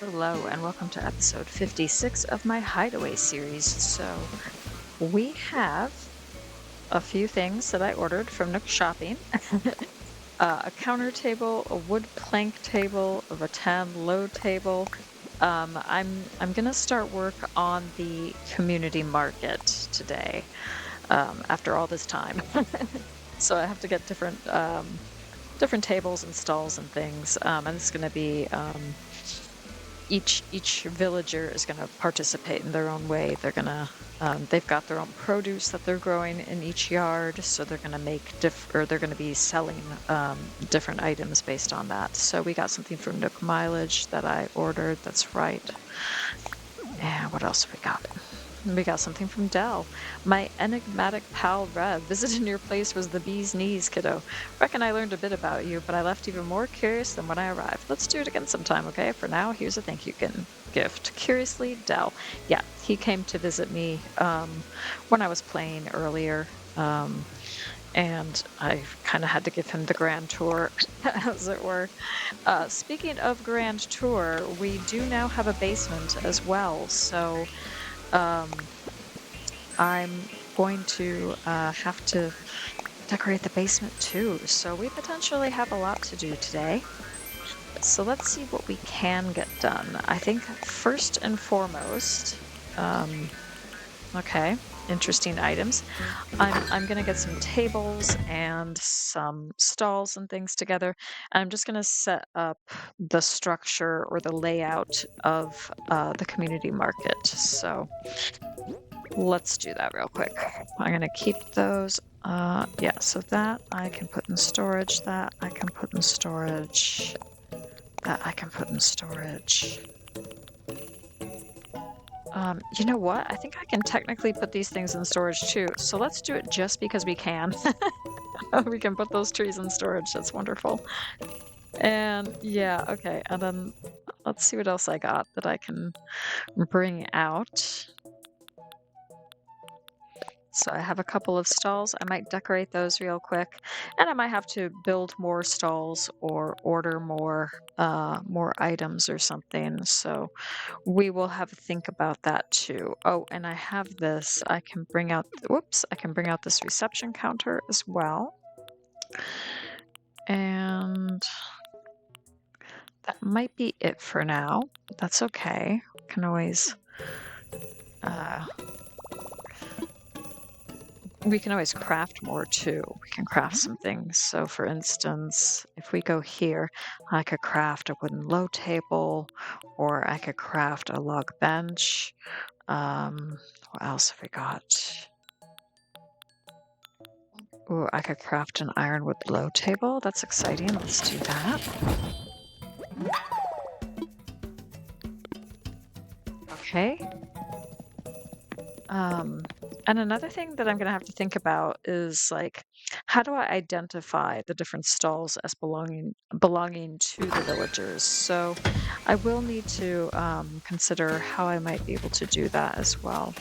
Hello, and welcome to episode 56 of my Hideaway series. So, we have a few things that I ordered from Nook Shopping. A counter table, a wood plank table, a rattan low table. I'm gonna start work on the community market today, after all this time. So I have to get different tables and stalls and things, and it's gonna be each villager is going to participate in their own way. They've got their own produce that they're growing in each yard, so they're going to they're going to be selling different items based on that. So we got something from Nook Mileage that I ordered. That's right. And what else have we got? We got something from Dell. My enigmatic pal Rev visited your place was the bee's knees, kiddo. Reckon I learned a bit about you, but I left even more curious than when I arrived. Let's do it again sometime, okay? For now, here's a thank you gift. Curiously, Dell. Yeah, he came to visit me when I was playing earlier. And I kind of had to give him the grand tour, as it were. Speaking of grand tour, we do now have a basement as well, so um, I'm going to have to decorate the basement too. So we potentially have a lot to do today. So let's see what we can get done. I think first and foremost, okay, interesting items. I'm gonna get some tables and some stalls and things together. I'm just gonna set up the structure or the layout of the community market. So let's do that real quick. I'm gonna keep those. Yeah, so that I can put in storage, that I can put in storage, that I can put in storage. You know what? I think I can technically put these things in storage too. So let's do it just because we can. We can put those trees in storage. That's wonderful. And yeah, okay. And then let's see what else I got that I can bring out. So I have a couple of stalls. I might decorate those real quick, and I might have to build more stalls or order more items or something. So we will have a think about that too. Oh, and I have this. I can bring out. Whoops! I can bring out this reception counter as well, and that might be it for now. That's okay. Can always. We can always craft more too. We can craft some things. So for instance, if we go here, I could craft a wooden low table, or I could craft a log bench. What else have we got? Ooh, I could craft an ironwood low table. That's exciting. Let's do that. Okay. And another thing that I'm going to have to think about is like, how do I identify the different stalls as belonging to the villagers? So I will need to consider how I might be able to do that as well.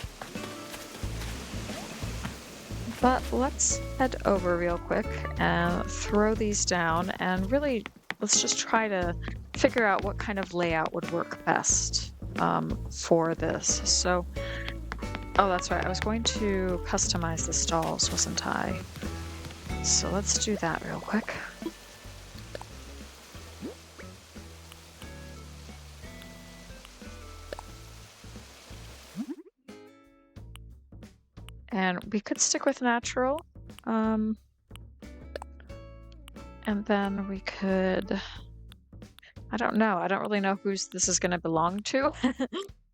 But let's head over real quick and throw these down, and really let's just try to figure out what kind of layout would work best for this. So. Oh, that's right. I was going to customize the stalls, wasn't I? So let's do that real quick. And we could stick with natural. And then we could... I don't know. I don't really know whose this is going to belong to.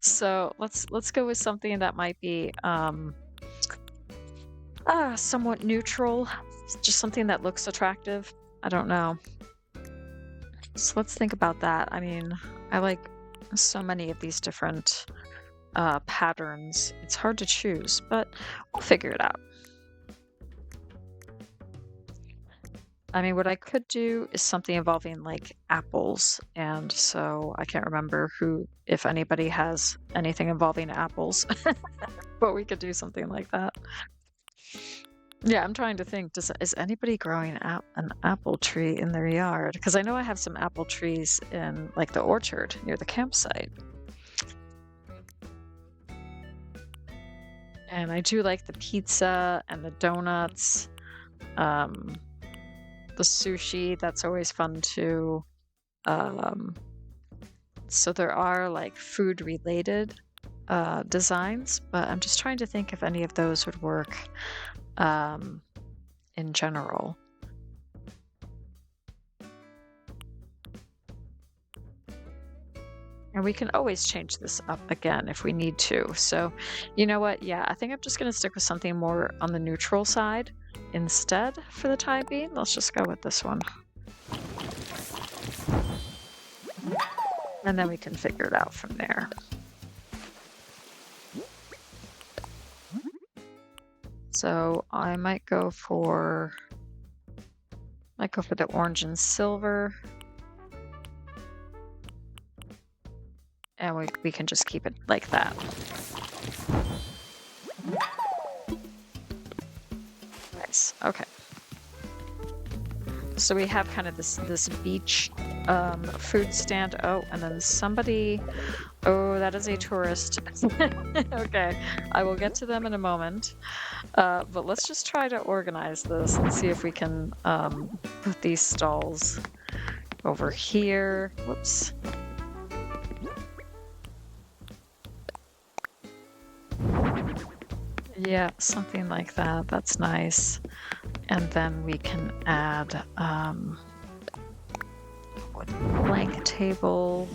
So let's go with something that might be somewhat neutral. Just something that looks attractive. I don't know. So let's think about that. I mean, I like so many of these different patterns. It's hard to choose, but we'll figure it out. I mean, what I could do is something involving like apples, and so I can't remember if anybody has anything involving apples, but we could do something like that. Yeah, I'm trying to think, is anybody growing an apple tree in their yard? Because I know I have some apple trees in like the orchard near the campsite. And I do like the pizza and the donuts, um, the sushi, that's always fun too. Um, so there are like food related designs, but I'm just trying to think if any of those would work um, in general. And we can always change this up again if we need to. So, you know what? Yeah, I think I'm just going to stick with something more on the neutral side instead for the time being. Let's just go with this one. And then we can figure it out from there. So I might go for the orange and silver. And we can just keep it like that. Nice. Okay. So we have kind of this beach food stand. Oh, and then somebody. Oh, that is a tourist. Okay, I will get to them in a moment. But let's just try to organize this and see if we can put these stalls over here. Whoops. Yeah, something like that. That's nice. And then we can add a blank table.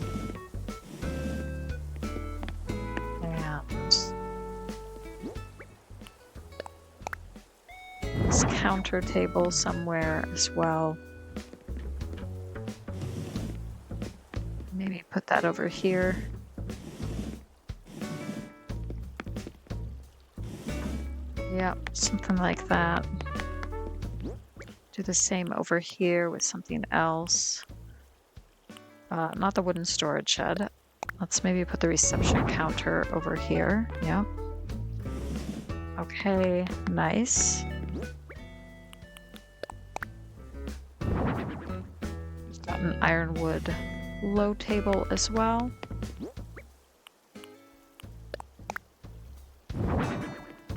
And this counter table somewhere as well. Maybe put that over here. Yep, something like that. Do the same over here with something else. Not the wooden storage shed. Let's maybe put the reception counter over here. Yep. Okay, nice. We've got an ironwood low table as well.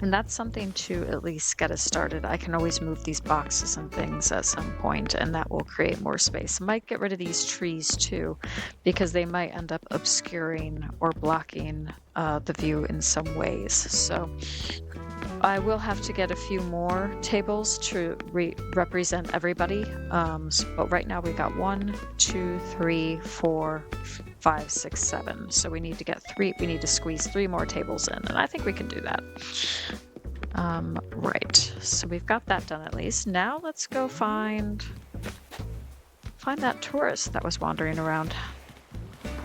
And that's something to at least get us started. I can always move these boxes and things at some point, and that will create more space. I might get rid of these trees too, because they might end up obscuring or blocking the view in some ways. So I will have to get a few more tables to represent everybody. But right now we got 1, 2, 3, 4, 5, 6, 7. So we need to get 3. We need to squeeze 3 more tables in, and I think we can do that. Right. So we've got that done at least. Now let's go find that tourist that was wandering around,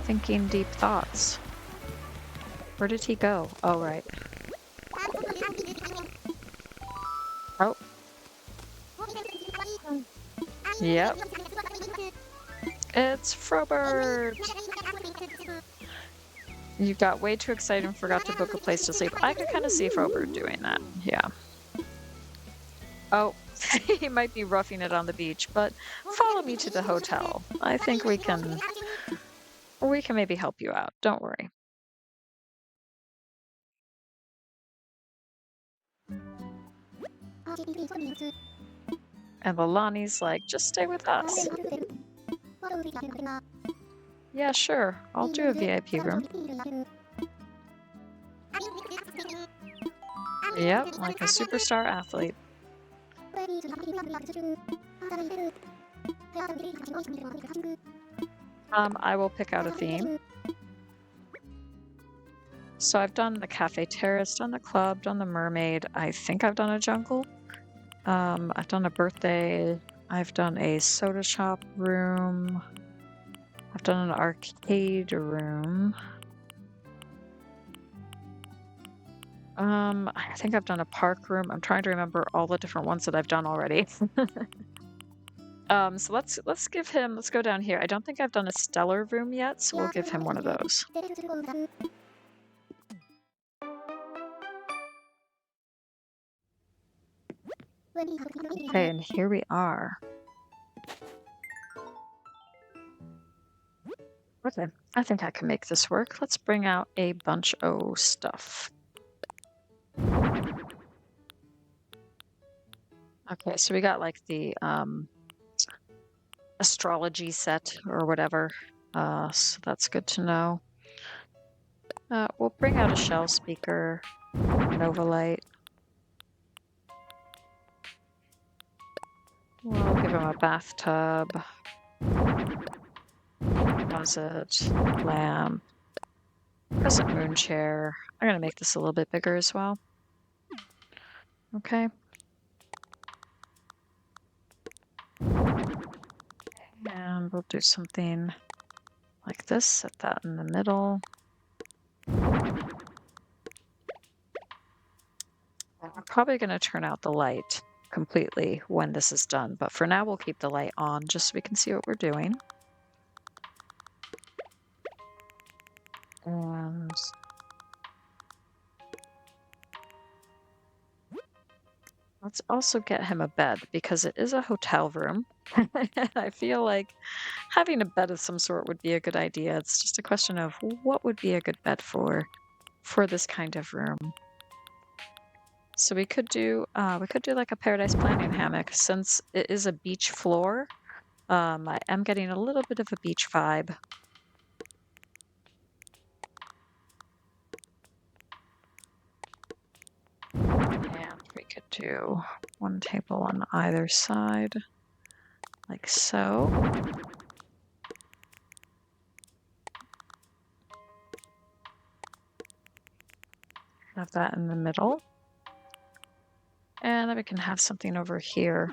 thinking deep thoughts. Where did he go? Oh, right. Oh. Yep. It's Frobert! You got way too excited and forgot to book a place to sleep. I could kind of see Frobert doing that. Yeah. Oh, he might be roughing it on the beach, but follow me to the hotel. I think we can maybe help you out. Don't worry. And Lalani's like, just stay with us. Yeah, sure. I'll do a VIP room. Yep, like a superstar athlete. I will pick out a theme. So I've done the cafe terrace, done the club, done the mermaid. I think I've done a jungle. I've done a birthday. I've done a soda shop room. I've done an arcade room. I think I've done a park room. I'm trying to remember all the different ones that I've done already. So let's go down here. I don't think I've done a stellar room yet, so we'll give him one of those. Okay, and here we are. Okay, I think I can make this work. Let's bring out a bunch of stuff. Okay, so we got like the astrology set or whatever. So that's good to know. We'll bring out a shell speaker, Nova light. We'll give him a bathtub, closet, lamp, crescent moon chair. I'm gonna make this a little bit bigger as well. Okay. And we'll do something like this, set that in the middle. I'm probably going to turn out the light completely when this is done, but for now we'll keep the light on just so we can see what we're doing. And let's also get him a bed because it is a hotel room. I feel like having a bed of some sort would be a good idea. It's just a question of what would be a good bed for this kind of room. So we could do like a Paradise Planning hammock since it is a beach floor. I am getting a little bit of a beach vibe. And we could do one table on either side, like so. Have that in the middle. And then we can have something over here.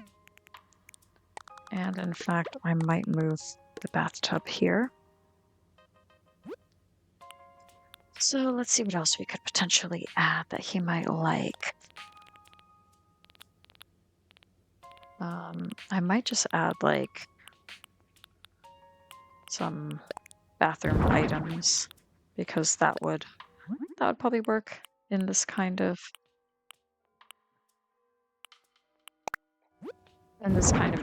And in fact, I might move the bathtub here. So let's see what else we could potentially add that he might like. I might just add like some bathroom items because that would probably work in this kind of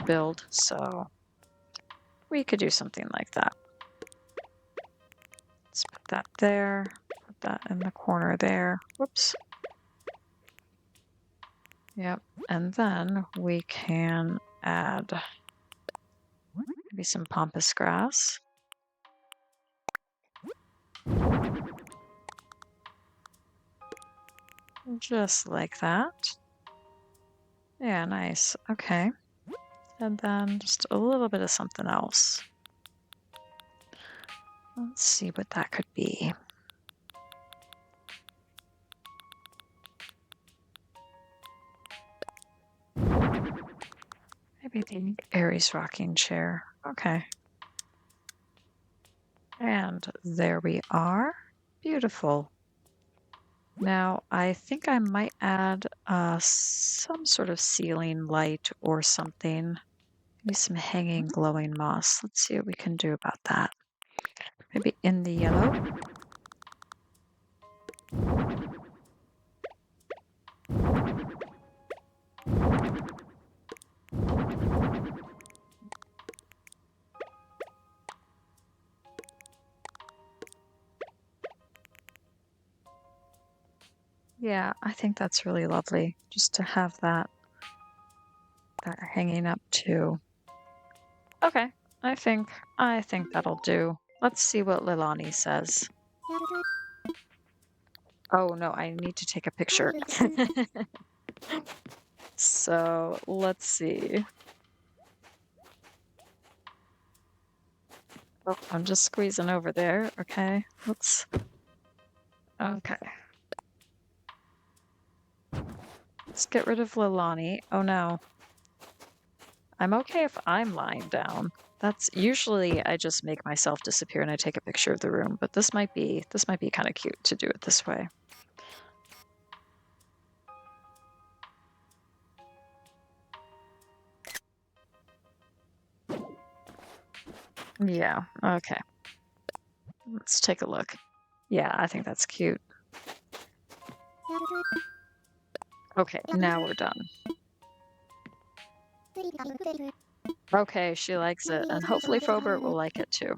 build. So we could do something like that. Let's put that there, put that in the corner there. Whoops. Yep. And then we can add maybe some pampas grass. Just like that. Yeah, nice. Okay. And then just a little bit of something else. Let's see what that could be. Maybe the Aries rocking chair. Okay. And there we are. Beautiful. Now, I think I might add some sort of ceiling light or something. Maybe some hanging glowing moss. Let's see what we can do about that. Maybe in the yellow. Yeah, I think that's really lovely just to have that hanging up too. Okay, I think that'll do. Let's see what Lilani says. Oh no, I need to take a picture. So let's see. Oh, I'm just squeezing over there. Okay, let's. Okay. Let's get rid of Lilani. Oh no. I'm okay if I'm lying down. That's usually I just make myself disappear and I take a picture of the room, but this might be kind of cute to do it this way. Yeah, okay. Let's take a look. Yeah, I think that's cute. Okay, now we're done. Okay, she likes it, and hopefully Frobert will like it too.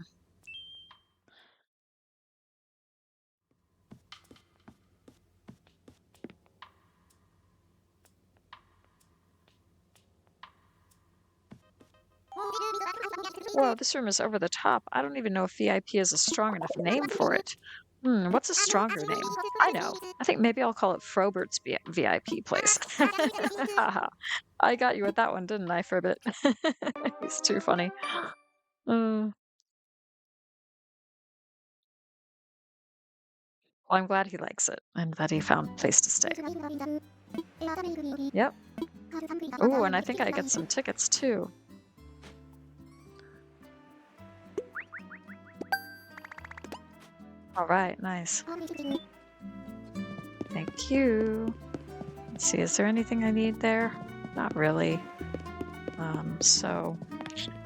Whoa, this room is over the top. I don't even know if VIP is a strong enough name for it. What's a stronger name? I know. I think maybe I'll call it Frobert's VIP place. Haha. I got you with that one, didn't I, Frobert? He's too funny. Mm. Well, I'm glad he likes it and that he found a place to stay. Yep. Ooh, and I think I got some tickets too. All right, nice. Thank you. Let's see, is there anything I need there? Not really. So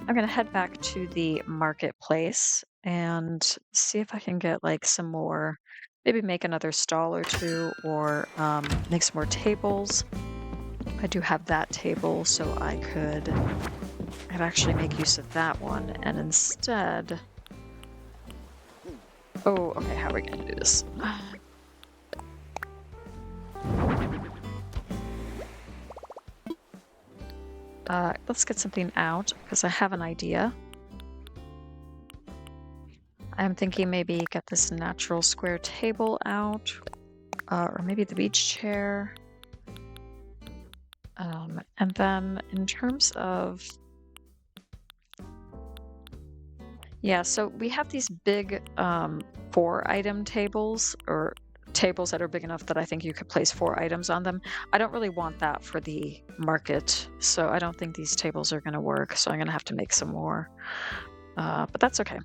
I'm gonna head back to the marketplace and see if I can get like some more, maybe make another stall or two, or make some more tables. I do have that table, so I'd actually make use of that one, and instead, oh, okay, how are we gonna do this? Let's get something out, because I have an idea. I'm thinking maybe get this natural square table out, or maybe the beach chair. And then in terms of, yeah, so we have these big 4-item tables, or tables that are big enough that I think you could place 4 items on them. I don't really want that for the market, so I don't think these tables are going to work, so I'm going to have to make some more. But that's okay.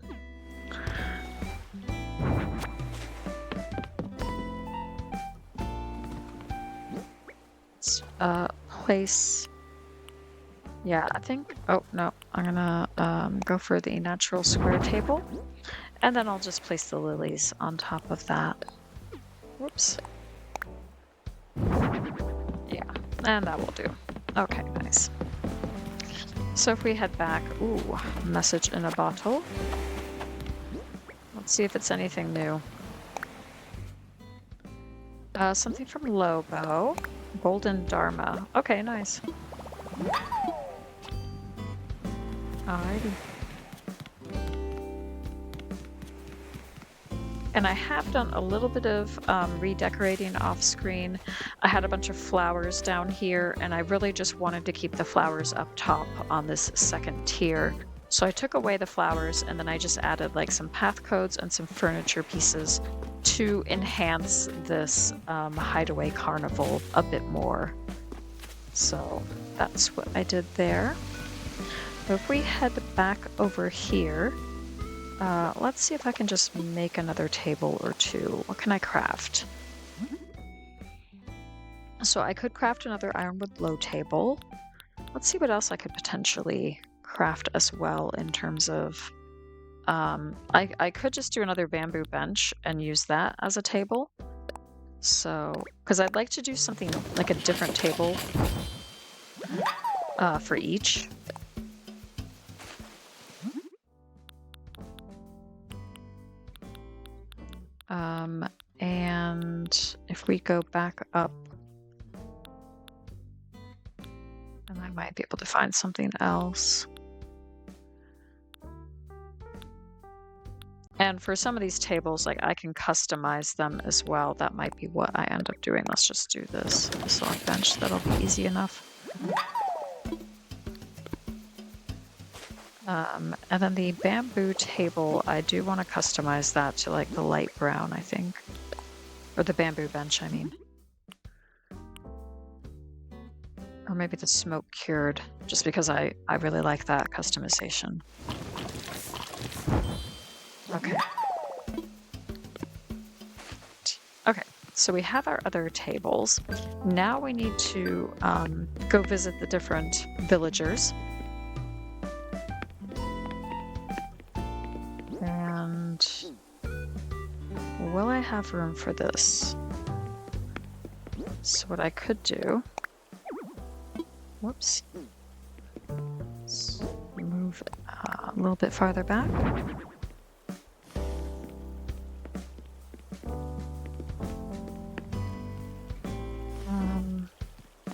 Let's place... Yeah, I think... Oh, no. I'm gonna go for the natural square table. And then I'll just place the lilies on top of that. Whoops. Yeah, and that will do. Okay, nice. So if we head back... Ooh, message in a bottle. Let's see if it's anything new. Something from Lobo. Golden Dharma. Okay, nice. Alrighty. And I have done a little bit of redecorating off screen. I had a bunch of flowers down here, and I really just wanted to keep the flowers up top on this second tier. So I took away the flowers, and then I just added like some path codes and some furniture pieces to enhance this Hideaway carnival a bit more. So that's what I did there. So if we head back over here, let's see if I can just make another table or two. What can I craft? So I could craft another ironwood low table. Let's see what else I could potentially craft as well in terms of... I could just do another bamboo bench and use that as a table. So, because I'd like to do something like a different table for each. And if we go back up, then I might be able to find something else. And for some of these tables, like I can customize them as well. That might be what I end up doing. Let's just do this log bench. That'll be easy enough. And then the bamboo table, I do want to customize that to like the light brown, I think. Or the bamboo bench, I mean. Or maybe the smoke cured, just because I really like that customization. Okay. Okay, so we have our other tables. Now we need to go visit the different villagers. And will I have room for this? So what I could do... Whoops. a little bit farther back.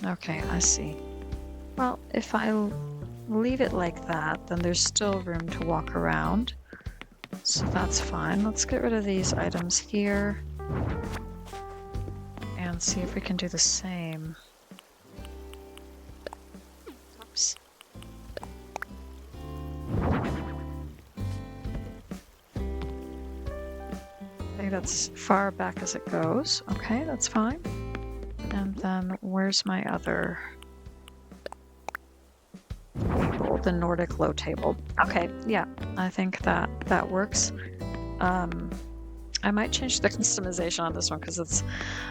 Okay, I see. Well, if I leave it like that, then there's still room to walk around. So that's fine. Let's get rid of these items here and see if we can do the same. Oops. I think that's as far back as it goes. Okay, that's fine. And then where's my other table? The Nordic low table. Okay, yeah, I think that works. I might change the customization on this one because it's,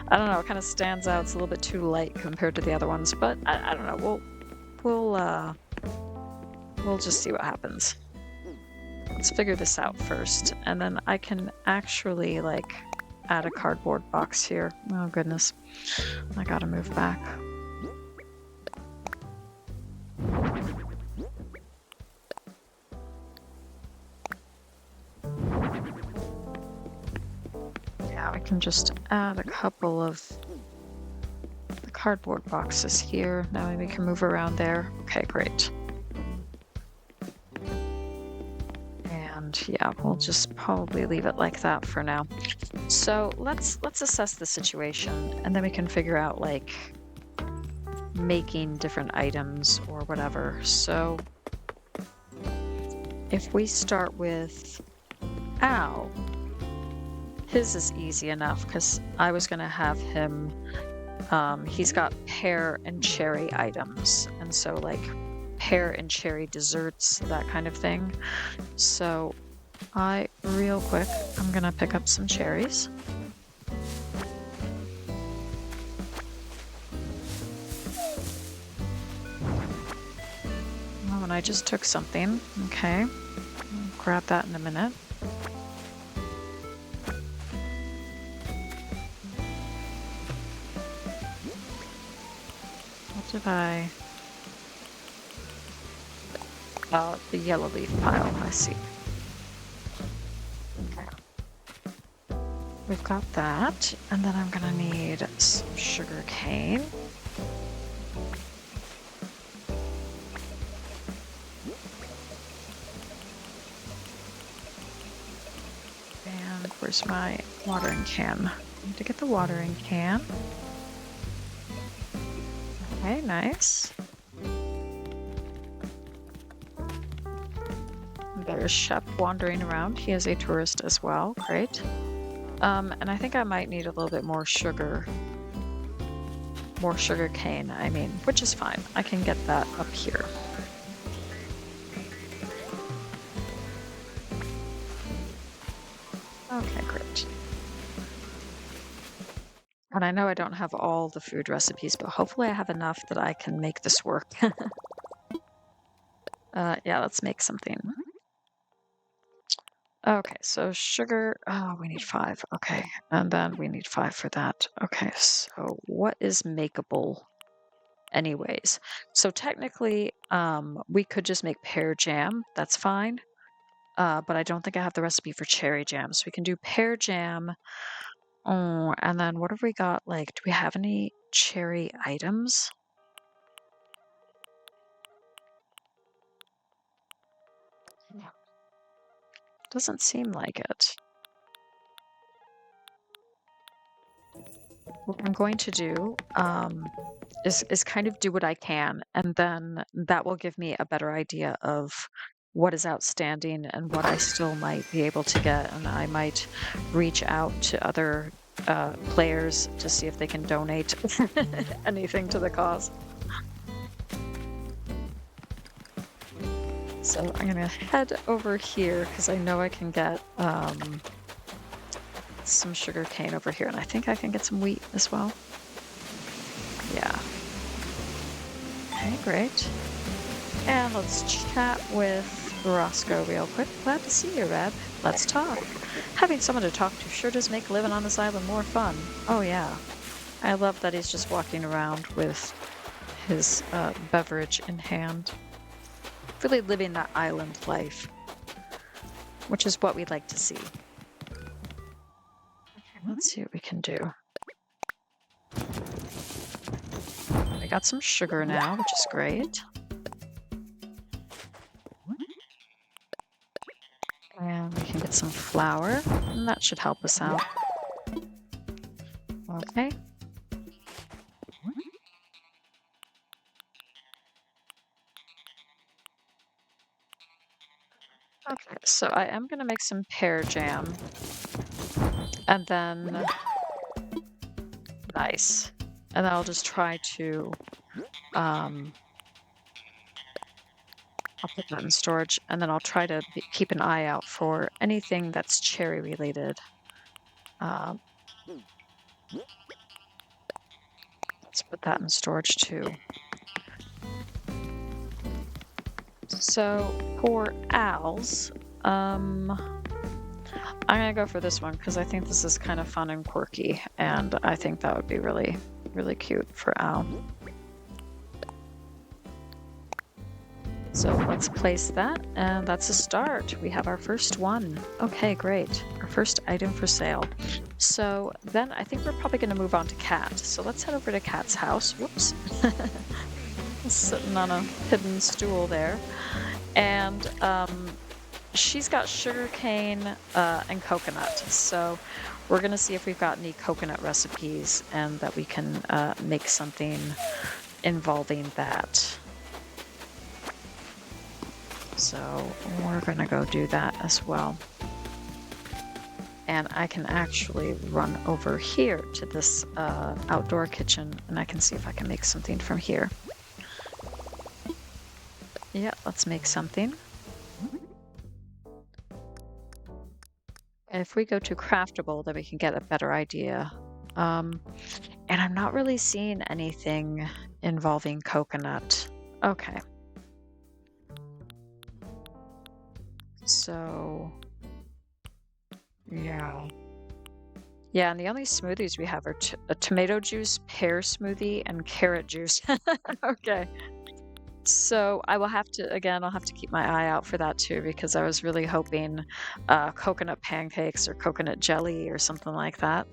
I don't know, it kind of stands out. It's a little bit too light compared to the other ones, but I don't know. We'll just see what happens. Let's figure this out first, and then I can actually like add a cardboard box here. Oh goodness, I gotta move back. Yeah, we can just add a couple of the cardboard boxes here. Now we can move around there. Okay, great. And yeah, we'll just probably leave it like that for now. So let's assess the situation, and then we can figure out like making different items or whatever. So if we start with Al, his is easy enough because I was gonna have him, he's got pear and cherry items, and so like pear and cherry desserts, that kind of thing. So real quick, I'm gonna pick up some cherries. Oh, and I just took something. Okay, I'll grab that in a minute. What did I... Oh, the yellow leaf pile, I see. Okay. We've got that, and then I'm gonna need some sugar cane. And where's my watering can? I need to get the watering can. Okay, nice. There's Shep wandering around. He is a tourist as well. Great. And I think I might need a little bit more sugar. More sugar cane, I mean, which is fine. I can get that up here. Okay, great. And I know I don't have all the food recipes, but hopefully I have enough that I can make this work. Yeah, let's make something. Okay, so sugar, oh, we need 5. Okay, and then we need 5 for that. Okay, so what is makeable anyways? So technically, we could just make pear jam. That's fine. But I don't think I have the recipe for cherry jam. So we can do pear jam. Oh, and then what have we got? Like, do we have any cherry items? Doesn't seem like it. What I'm going to do is kind of do what I can, and then that will give me a better idea of what is outstanding and what I still might be able to get, and I might reach out to other players to see if they can donate anything to the cause. So I'm gonna head over here because I know I can get some sugar cane over here, and I think I can get some wheat as well. Yeah. Okay, great. And let's chat with Roscoe real quick. Glad to see you, Reb. Let's talk. Having someone to talk to sure does make living on this island more fun. Oh yeah. I love that he's just walking around with his beverage in hand. Really living that island life. which is what we'd like to see. Let's see what we can do. We got some sugar now, which is great. And we can get some flour, and that should help us out. Okay. Okay, so I am going to make some pear jam. And then, nice. And then I'll just try to, I'll put that in storage, and then I'll try to keep an eye out for anything that's cherry related. Let's put that in storage too. So for owls, I'm gonna go for this one because I think this is kind of fun and quirky, and I think that would be really, really cute for owl. So let's place that, and that's a start. We have our first one. Okay, great. Our first item for sale. So then I think we're probably going to move on to Cat. So let's head over to Cat's house. Whoops. Sitting on a hidden stool there. And she's got sugarcane and coconut. So we're going to see if we've got any coconut recipes and that we can make something involving that. So we're going to go do that as well. And I can actually run over here to this outdoor kitchen, and I can see if I can make something from here. Yeah, let's make something. And if we go to craftable, then we can get a better idea. And I'm not really seeing anything involving coconut. Okay. So, yeah. Yeah, and the only smoothies we have are a tomato juice, pear smoothie, and carrot juice. Okay. So I will have to, again, I'll have to keep my eye out for that too, because I was really hoping coconut pancakes or coconut jelly or something like that.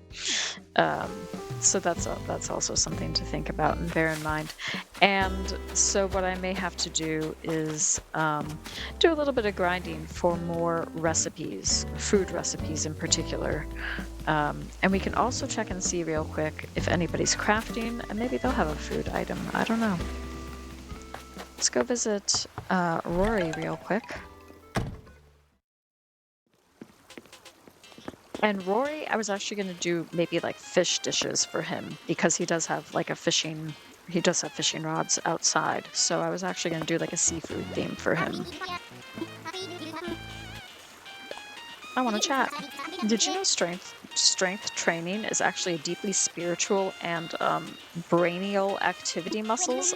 So that's also something to think about and bear in mind. And so what I may have to do is do a little bit of grinding for more recipes, food recipes in particular. And we can also check and see real quick if anybody's crafting, and maybe they'll have a food item. I don't know. Let's go visit Rory real quick. And Rory, I was actually going to do maybe like fish dishes for him because he does have like he does have fishing rods outside. So I was actually going to do like a seafood theme for him. I want to chat. Did you know strength training is actually a deeply spiritual and brainial activity muscles?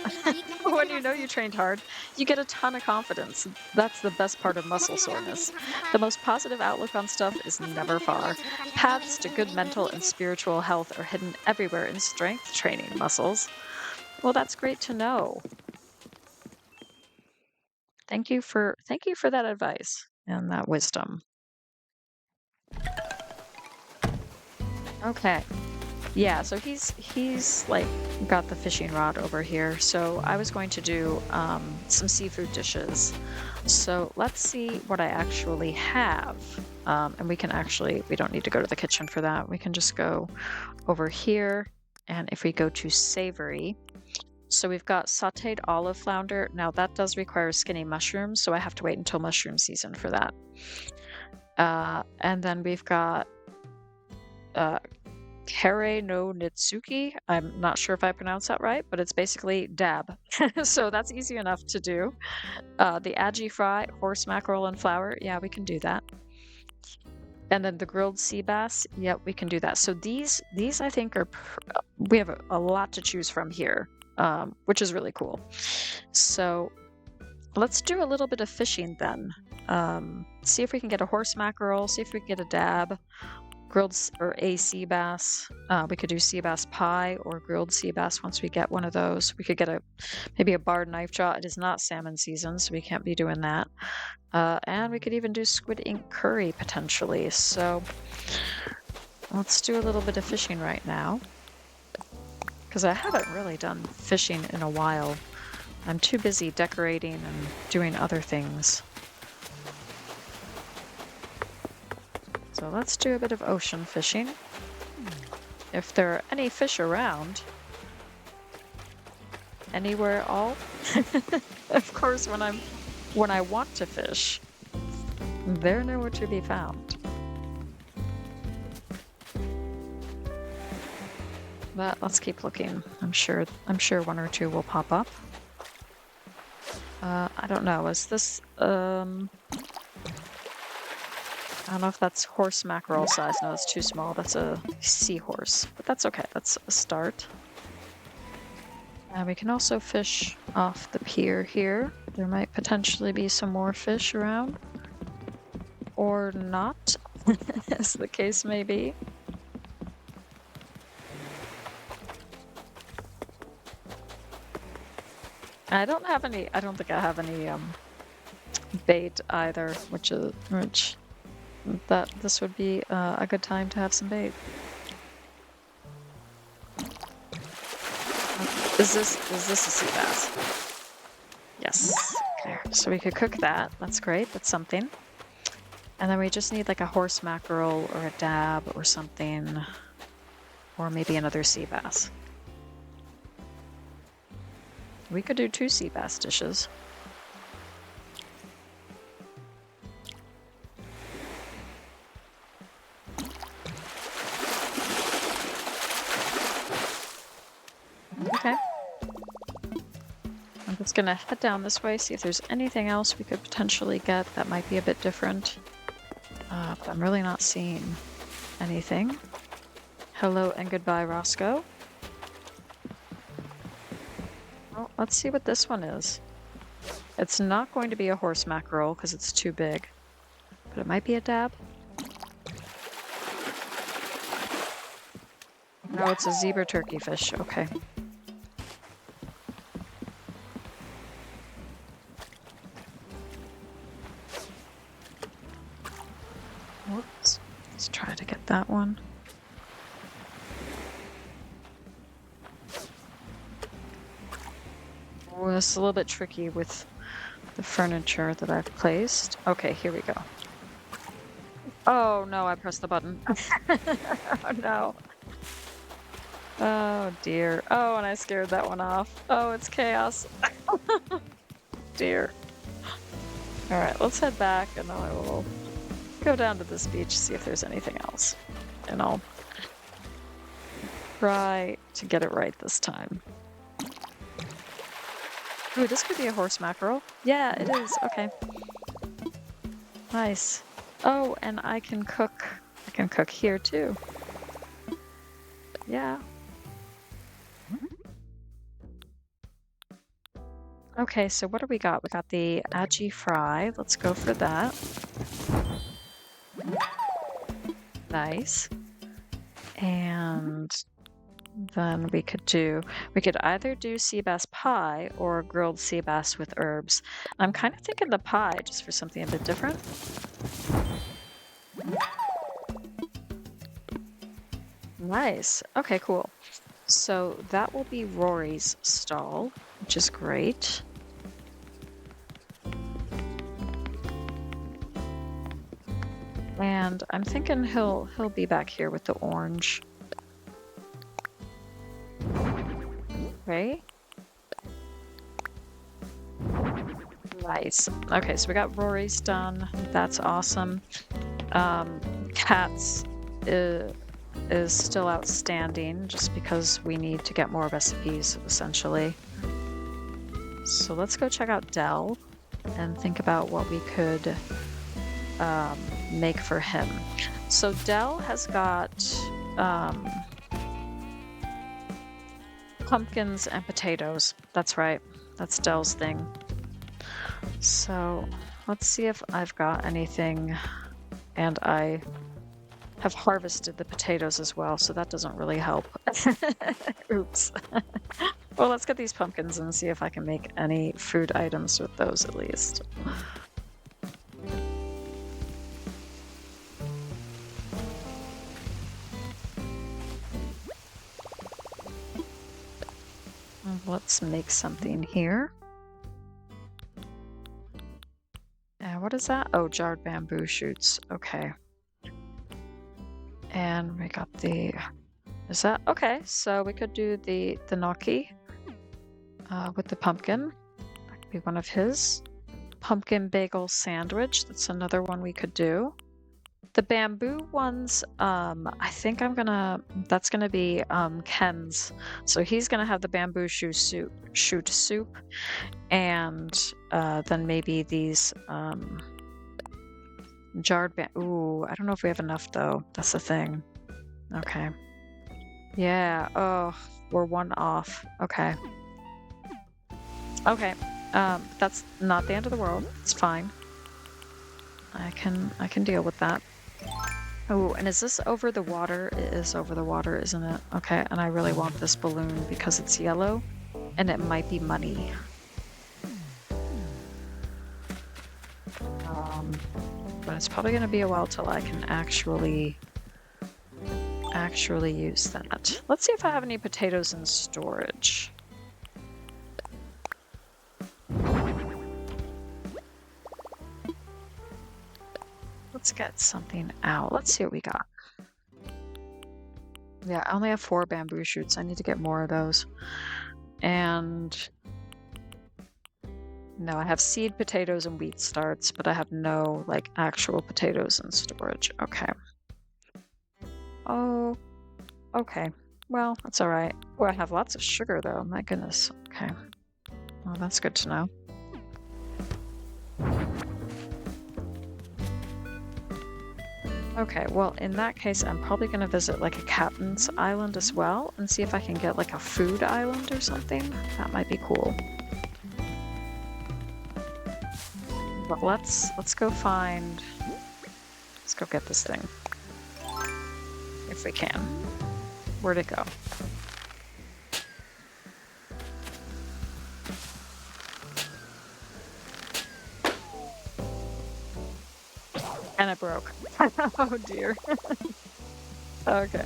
When you know you trained hard, you get a ton of confidence. That's the best part of muscle soreness. The most positive outlook on stuff is never far. Paths to good mental and spiritual health are hidden everywhere in strength training muscles. Well, that's great to know. Thank you for that advice and that wisdom. Okay. Yeah, so he's like got the fishing rod over here. So I was going to do some seafood dishes. So let's see what I actually have. And we don't need to go to the kitchen for that. We can just go over here. And if we go to savory, so we've got sauteed olive flounder. Now that does require skinny mushrooms, so I have to wait until mushroom season for that. And then we've got Kare no Nitsuki. I'm not sure if I pronounced that right, but it's basically dab. So that's easy enough to do. The aji fry, horse mackerel and flour. Yeah, we can do that. And then the grilled sea bass. Yep, we can do that. So these I think we have a lot to choose from here, which is really cool. So let's do a little bit of fishing then. See if we can get a horse mackerel, see if we can get a dab. or a sea bass. We could do sea bass pie or grilled sea bass once we get one of those. We could get maybe a barred knife jaw. It is not salmon season, so we can't be doing that. And we could even do squid ink curry potentially. So let's do a little bit of fishing right now, because I haven't really done fishing in a while. I'm too busy decorating and doing other things. So let's do a bit of ocean fishing. If there are any fish around, anywhere at all. Of course, when I want to fish, they're nowhere to be found. But let's keep looking. I'm sure one or two will pop up. I don't know. Is this I don't know if that's horse mackerel size. No, it's too small. That's a seahorse. But that's okay. That's a start. And we can also fish off the pier here. There might potentially be some more fish around. Or not, as the case may be. I don't think I have any bait either, which this would be a good time to have some bait. Is this a sea bass? Yes. Okay. So we could cook that. That's great. That's something. And then we just need like a horse mackerel or a dab or something, or maybe another sea bass. We could do 2 sea bass dishes. Okay. I'm just gonna head down this way, see if there's anything else we could potentially get that might be a bit different. But I'm really not seeing anything. Hello and goodbye, Roscoe. Well, let's see what this one is. It's not going to be a horse mackerel because it's too big, but it might be a dab. No, it's a zebra turkey fish. Okay. Whoops. Let's try to get that one. Oh, this is a little bit tricky with the furniture that I've placed. Okay, here we go. Oh no, I pressed the button. Oh no. Oh dear. Oh, and I scared that one off. Oh, it's chaos. Dear. Alright, let's head back and then I will go down to this beach, see if there's anything else. And I'll try to get it right this time. Ooh, this could be a horse mackerel. Yeah, it is. Okay. Nice. Oh, and I can cook. I can cook here too. Yeah. Okay, so what do we got? We got the aji fry. Let's go for that. Nice. And then we could either do sea bass pie or grilled sea bass with herbs. I'm kind of thinking the pie just for something a bit different. Nice. Okay, cool. So that will be Rory's stall, which is great. And I'm thinking he'll be back here with the orange. Okay. Nice. Okay, so we got Rory's done. That's awesome. Cats is still outstanding just because we need to get more recipes, essentially. So let's go check out Dell and think about what we could make for him. So Dell has got pumpkins and potatoes. That's right. That's Dell's thing. So let's see if I've got anything, and I have harvested the potatoes as well, so that doesn't really help. Oops. Well, let's get these pumpkins and see if I can make any food items with those at least. Let's make something here. What is that? Oh, jarred bamboo shoots. Okay. And we got the... Is that... Okay, so we could do the gnocchi with the pumpkin. That could be one of his. Pumpkin bagel sandwich. That's another one we could do. The bamboo ones, I think that's gonna be Ken's. So he's gonna have the bamboo shoot soup, and then maybe these jarred ooh, I don't know if we have enough though. That's the thing. Okay. Yeah. Oh, we're one off. Okay. Okay. That's not the end of the world. It's fine. I can deal with that. Oh, and is this over the water? It is over the water, isn't it? Okay, and I really want this balloon because it's yellow, and it might be money. But it's probably going to be a while till I can actually use that. Let's see if I have any potatoes in storage. Let's get something out. Let's see what we got. Yeah, I only have 4 bamboo shoots. I need to get more of those. And no, I have seed potatoes and wheat starts, but I have no like actual potatoes in storage. Okay. Oh, okay. Well, that's all right. Oh, I have lots of sugar though. My goodness. Okay. Well, that's good to know. Okay, well, in that case, I'm probably going to visit like a Kappn's island as well and see if I can get like a food island or something. That might be cool. But let's go find... Let's go get this thing. If we can. Where'd it go? And it broke. Oh dear. Okay.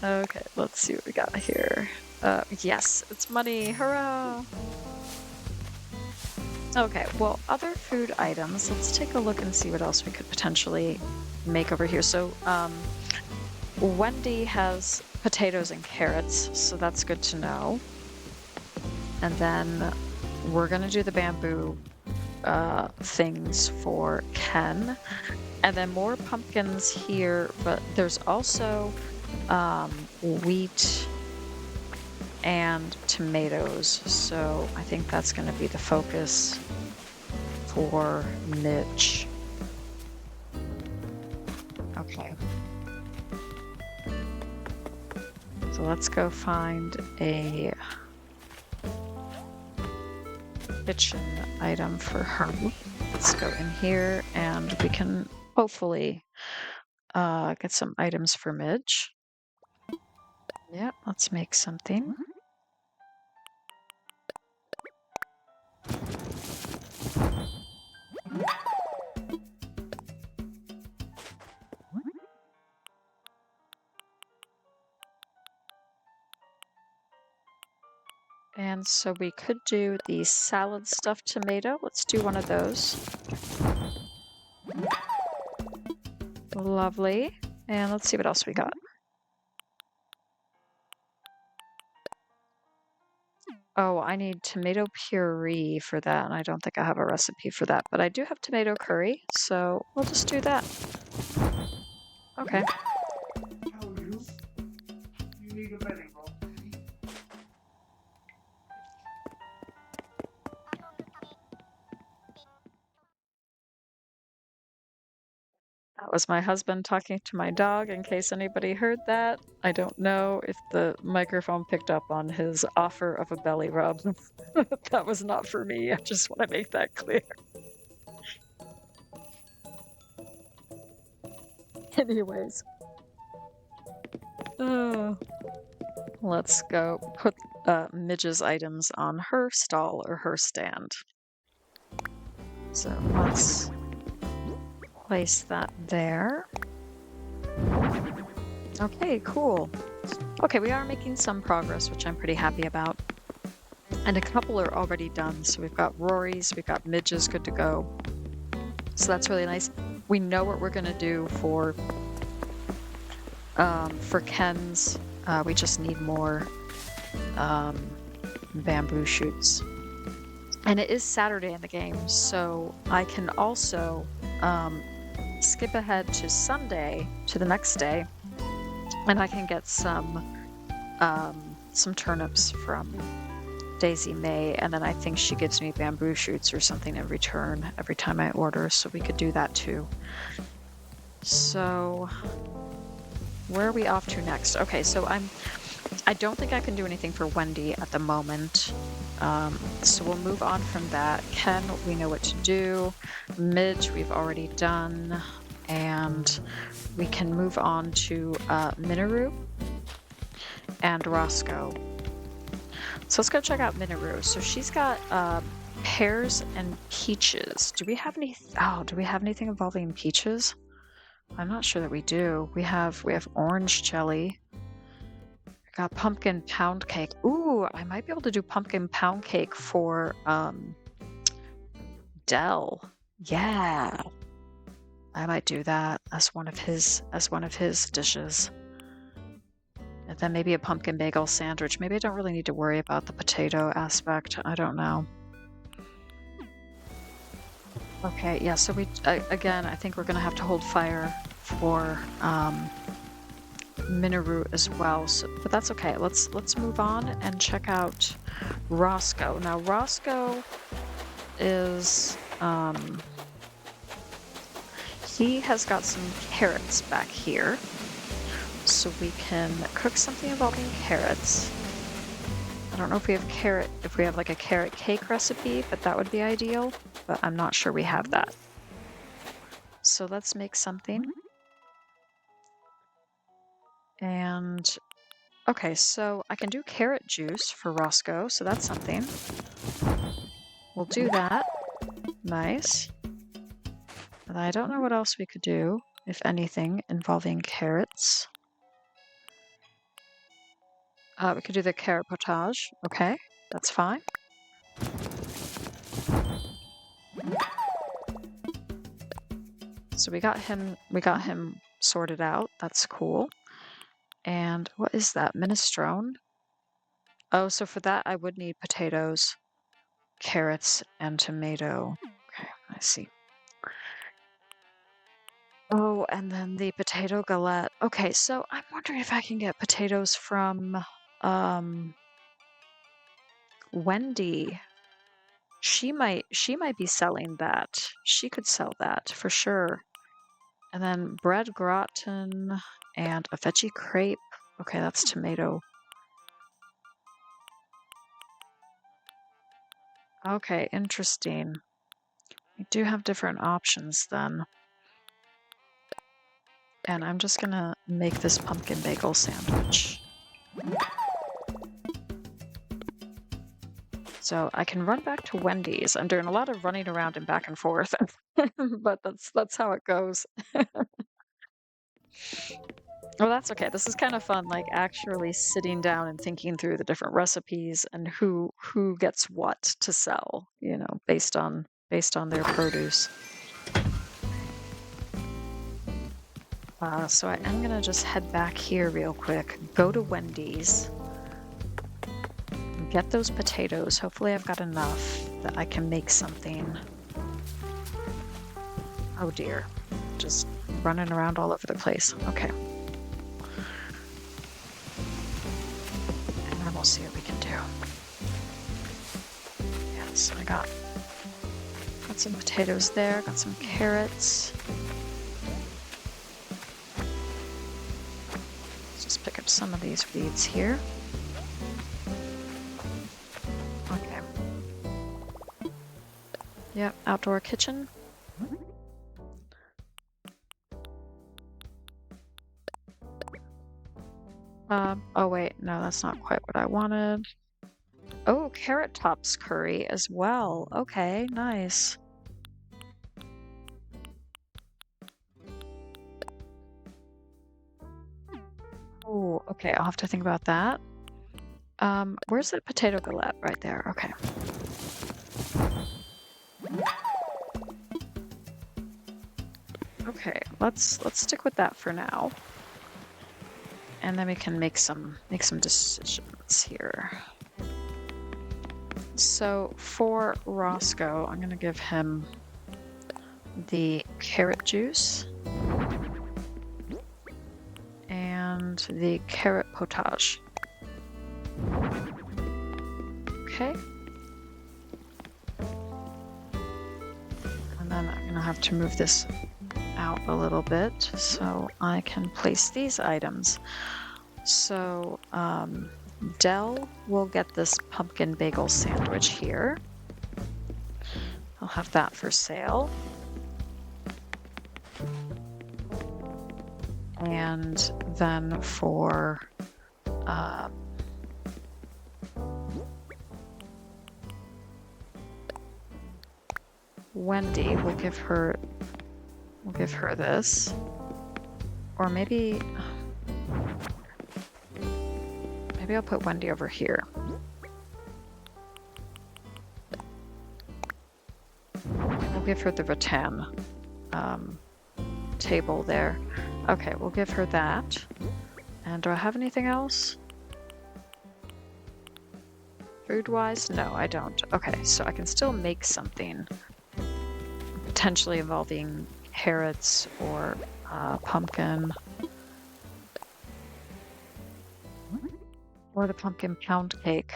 Okay, let's see what we got here. Yes, it's money. Hurrah! Okay, well, other food items. Let's take a look and see what else we could potentially make over here. So, Wendy has potatoes and carrots, so that's good to know. And then we're gonna do the bamboo things for Ken, and then more pumpkins here, but there's also wheat and tomatoes, so I think that's going to be the focus for Mitch. Okay, so let's go find a kitchen item for her. Let's go in here and we can hopefully get some items for Midge. Yeah, let's make something. And so we could do the salad stuffed tomato. Let's do one of those. Lovely. And let's see what else we got. Oh, I need tomato puree for that, and I don't think I have a recipe for that, but I do have tomato curry, so we'll just do that. Okay. You need a medical. That was my husband talking to my dog, in case anybody heard that. I don't know if the microphone picked up on his offer of a belly rub. That was not for me. I just want to make that clear. Anyways. Let's go put Midge's items on her stall or her stand. So let's place that there. Okay, cool. Okay, we are making some progress, which I'm pretty happy about. And a couple are already done. So we've got Rory's, we've got Midge's good to go. So that's really nice. We know what we're gonna do for Ken's. We just need more bamboo shoots. And it is Saturday in the game, so I can also skip ahead to Sunday, to the next day, and I can get some turnips from Daisy May, and then I think she gives me bamboo shoots or something in return every time I order, so we could do that too. So where are we off to next? Okay, so I don't think I can do anything for Wendy at the moment. So we'll move on from that. Ken, we know what to do. Midge, we've already done. And we can move on to Minoru and Roscoe. So let's go check out Minoru. So she's got pears and peaches. Do we have any? Oh, do we have anything involving peaches? I'm not sure that we do. We have orange jelly. Got pumpkin pound cake. Ooh, I might be able to do pumpkin pound cake for Dell. Yeah. I might do that as one of his dishes. And then maybe a pumpkin bagel sandwich. Maybe I don't really need to worry about the potato aspect. I don't know. Okay, yeah, so we again, I think we're gonna have to hold fire for Minoru as well, so, but that's okay. Let's move on and check out Roscoe. Now Roscoe is he has got some carrots back here, so we can cook something involving carrots. I don't know if we have like a carrot cake recipe, but that would be ideal, but I'm not sure we have that. So let's make something. And okay, so I can do carrot juice for Roscoe, so that's something. We'll do that. Nice. And I don't know what else we could do, if anything, involving carrots. We could do the carrot potage. Okay, that's fine. So we got him sorted out. That's cool. And what is that? Minestrone? Oh, so for that I would need potatoes, carrots, and tomato. Okay, I see. Oh, and then the potato galette. Okay, so I'm wondering if I can get potatoes from Wendy. She might be selling that. She could sell that for sure. And then bread gratin and a veggie crepe. Okay, that's tomato. Okay, interesting. We do have different options then. And I'm just gonna make this pumpkin bagel sandwich. So I can run back to Wendy's. I'm doing a lot of running around and back and forth, but that's how it goes. Well, that's okay. This is kind of fun, like actually sitting down and thinking through the different recipes and who gets what to sell, you know, based on their produce. So I am gonna just head back here real quick, go to Wendy's, get those potatoes. Hopefully I've got enough that I can make something. Oh dear, just running around all over the place. Okay. And then we'll see what we can do. Yes, I got some potatoes there, got some carrots. Let's just pick up some of these weeds here. Okay. Yep, outdoor kitchen. Oh wait, no, that's not quite what I wanted. Oh, carrot tops curry as well. Okay, nice. Oh, okay, I'll have to think about that. Where's the potato galette? Right there. Okay. Okay, let's stick with that for now. And then we can make some decisions here. So for Roscoe, I'm gonna give him the carrot juice and the carrot potage. Okay. And then I'm gonna have to move this out a little bit so I can place these items. So Dell will get this pumpkin bagel sandwich here. I'll have that for sale. And then for Wendy, we'll give her this. Or maybe I'll put Wendy over here. We'll give her the rattan table there. Okay, we'll give her that. And do I have anything else? Food-wise? No, I don't. Okay, so I can still make something potentially involving carrots or pumpkin. Or the pumpkin pound cake.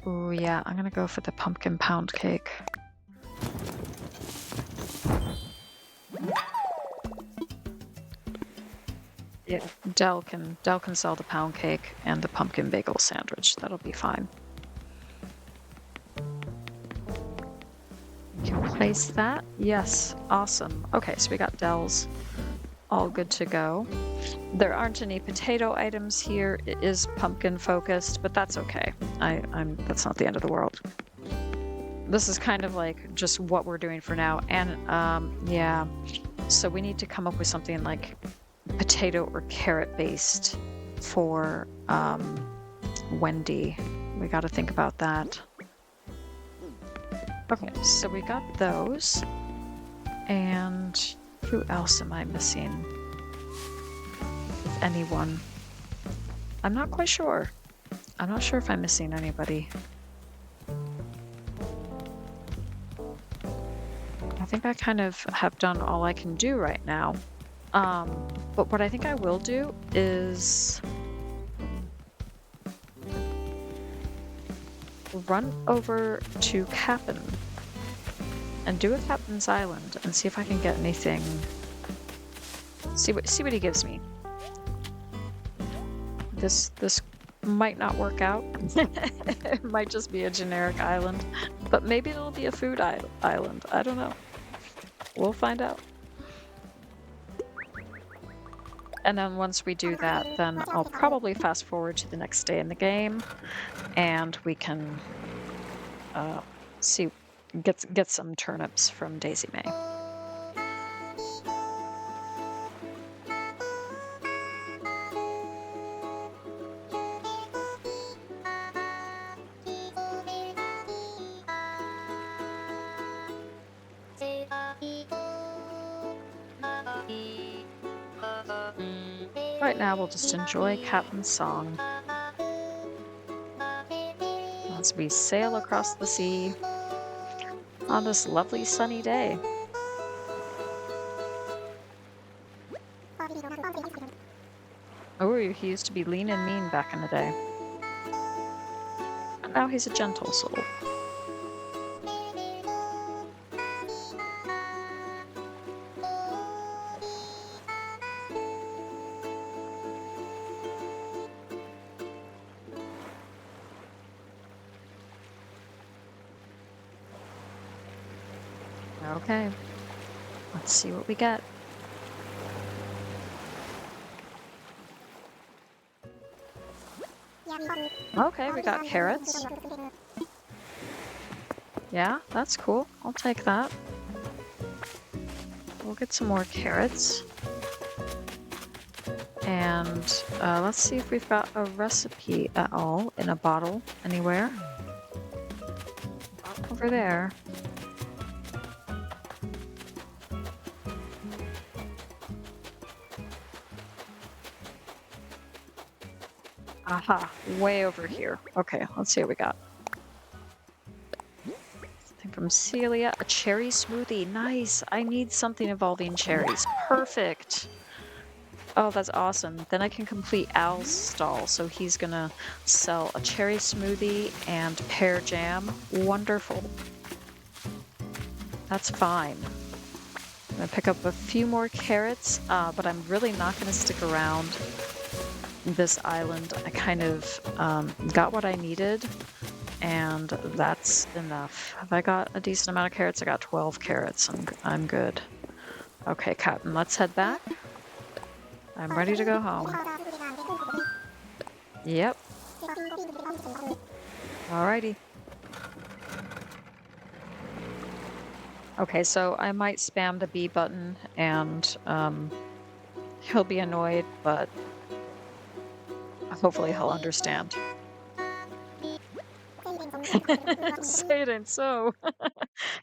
Oh yeah, I'm gonna go for the pumpkin pound cake. Yeah, Dell can sell the pound cake and the pumpkin bagel sandwich. That'll be fine. You can place that. Yes, awesome. Okay, so we got Dell's all good to go. There aren't any potato items here. It is pumpkin focused, but that's okay. That's not the end of the world. This is kind of like just what we're doing for now. And yeah, so we need to come up with something like potato or carrot based for Wendy. We got to think about that. Okay, so we got those. And who else am I missing? If anyone. I'm not quite sure. I'm not sure if I'm missing anybody. I think I kind of have done all I can do right now. But what I think I will do is run over to Kappn and do a Kappn's Island and see if I can get anything. See what he gives me. This might not work out. It might just be a generic island, but maybe it'll be a food island. I don't know. We'll find out. And then once we do that, then I'll probably fast forward to the next day in the game, and we can get some turnips from Daisy May. Right now, we'll just enjoy Kappn's song as we sail across the sea on this lovely sunny day. Oh, he used to be lean and mean back in the day. And now he's a gentle soul. Okay, let's see what we get. Okay, we got carrots. Yeah, that's cool. I'll take that. We'll get some more carrots. And let's see if we've got a recipe at all in a bottle anywhere. Over there. Aha, way over here. Okay, let's see what we got. Something from Celia, a cherry smoothie. Nice. I need something involving cherries. Perfect. Oh, that's awesome. Then I can complete Al's stall. So he's gonna sell a cherry smoothie and pear jam. Wonderful. That's fine. I'm gonna pick up a few more carrots, but I'm really not gonna stick around this island. I kind of got what I needed, and that's enough. Have I got a decent amount of carrots? I got 12 carrots. I'm good. Okay, Kappn, let's head back. I'm ready to go home. Yep. Alrighty. Okay, so I might spam the B button and he'll be annoyed, but hopefully he'll understand. Say it ain't so.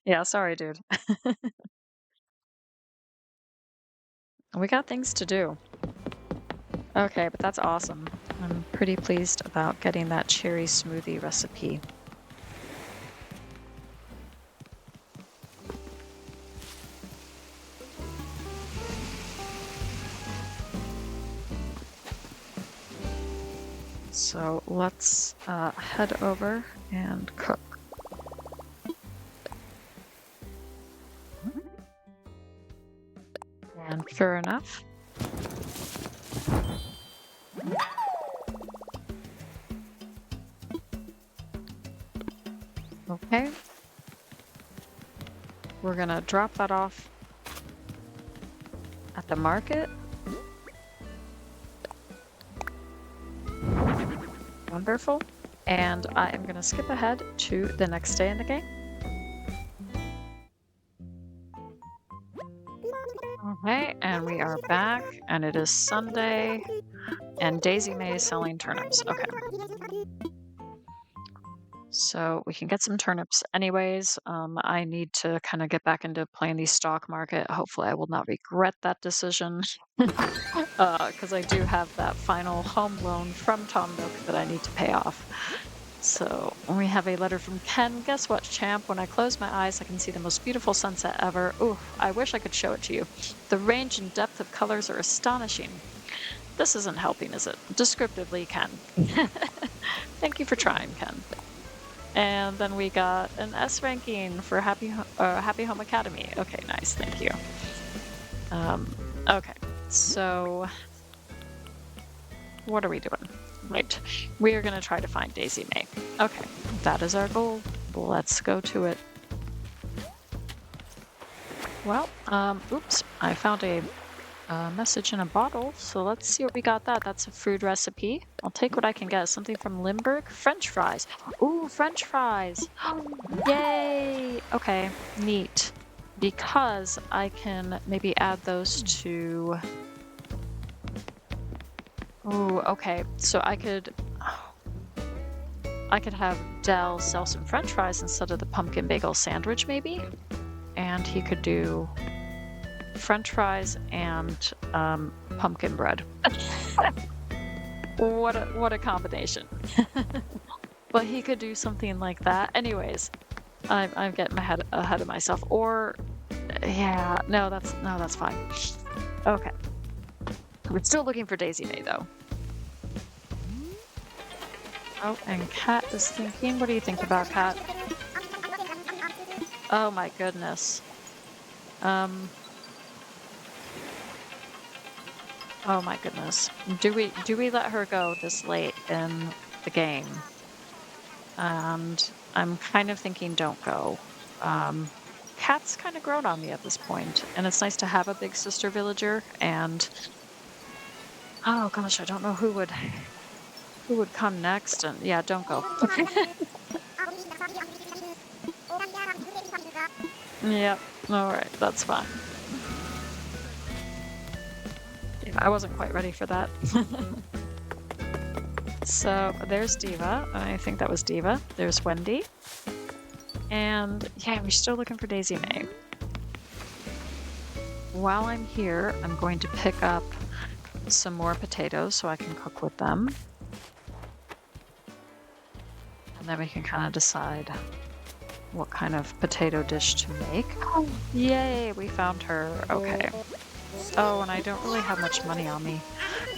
Yeah, sorry, dude. We got things to do. Okay, but that's awesome. I'm pretty pleased about getting that cherry smoothie recipe. So let's head over and cook. And sure enough, okay, we're gonna drop that off at the market. Wonderful. And I am gonna skip ahead to the next day in the game. Okay, and we are back, and it is Sunday, and Daisy May is selling turnips. Okay. So we can get some turnips anyways. I need to kind of get back into playing the stock market. Hopefully I will not regret that decision. Because I do have that final home loan from Tom Nook that I need to pay off. So we have a letter from Ken. Guess what, champ? When I close my eyes, I can see the most beautiful sunset ever. Ooh, I wish I could show it to you. The range and depth of colors are astonishing. This isn't helping, is it? Descriptively, Ken. Thank you for trying, Ken. And then we got an S ranking for Happy Home Academy. Okay, nice, thank you. Okay, so what are we doing? Right, we are gonna try to find Daisy May. Okay, that is our goal. Let's go to it. Well, oops, I found a message in a bottle, so let's see what we got that. That's a food recipe. I'll take what I can get. Something from Limburg. French fries. Ooh, French fries. Yay! Okay, neat. Because I can maybe add those to... Ooh, okay. So I could have Del sell some French fries instead of the pumpkin bagel sandwich, maybe? And he could do French fries and pumpkin bread. What a combination. But he could do something like that. Anyways, I'm getting ahead of myself. Or yeah, no, that's fine. Okay. We're still looking for Daisy May though. Oh, and Kat is thinking. What do you think about Kat? Oh my goodness. Oh my goodness. Do we let her go this late in the game? And I'm kind of thinking don't go. Kat's kind of grown on me at this point, and it's nice to have a big sister villager, and oh gosh, I don't know who would who would come next, and yeah, don't go. Okay. Yep. All right, that's fine. Yeah, I wasn't quite ready for that. So there's Diva. I think that was Diva. There's Wendy. And yeah, we're still looking for Daisy May. While I'm here, I'm going to pick up some more potatoes so I can cook with them. And then we can kind of decide what kind of potato dish to make. Oh, yay, we found her. Okay. Oh, and I don't really have much money on me.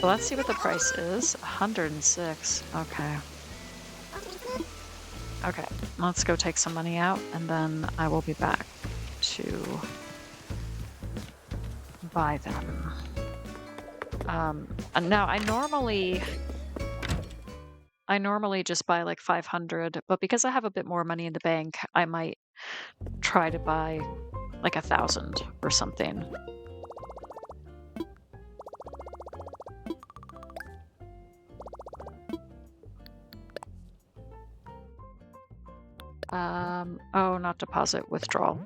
But let's see what the price is. 106. Okay. Okay, let's go take some money out, and then I will be back to buy them. And now I normally just buy like 500, but because I have a bit more money in the bank, I might try to buy like 1,000 or something. Oh, not deposit, withdrawal.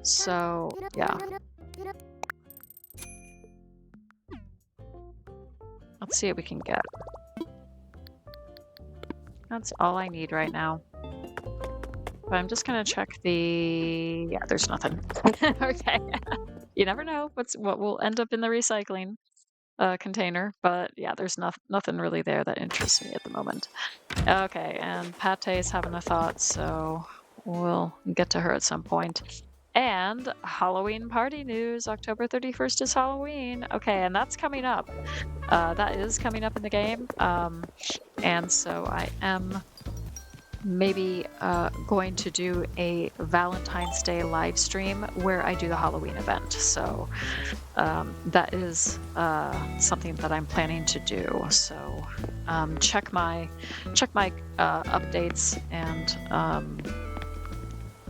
So, yeah. Let's see what we can get. That's all I need right now. But I'm just gonna check the... Yeah, there's nothing. Okay. You never know what will end up in the recycling container. But yeah, there's nothing really there that interests me at the moment. Okay, and Pate's having a thought, so we'll get to her at some point. And Halloween party news. October 31st is Halloween. Okay, and that's coming up. That is coming up in the game. And so I am maybe going to do a Valentine's Day live stream where I do the Halloween event. So that is something that I'm planning to do. So check my updates and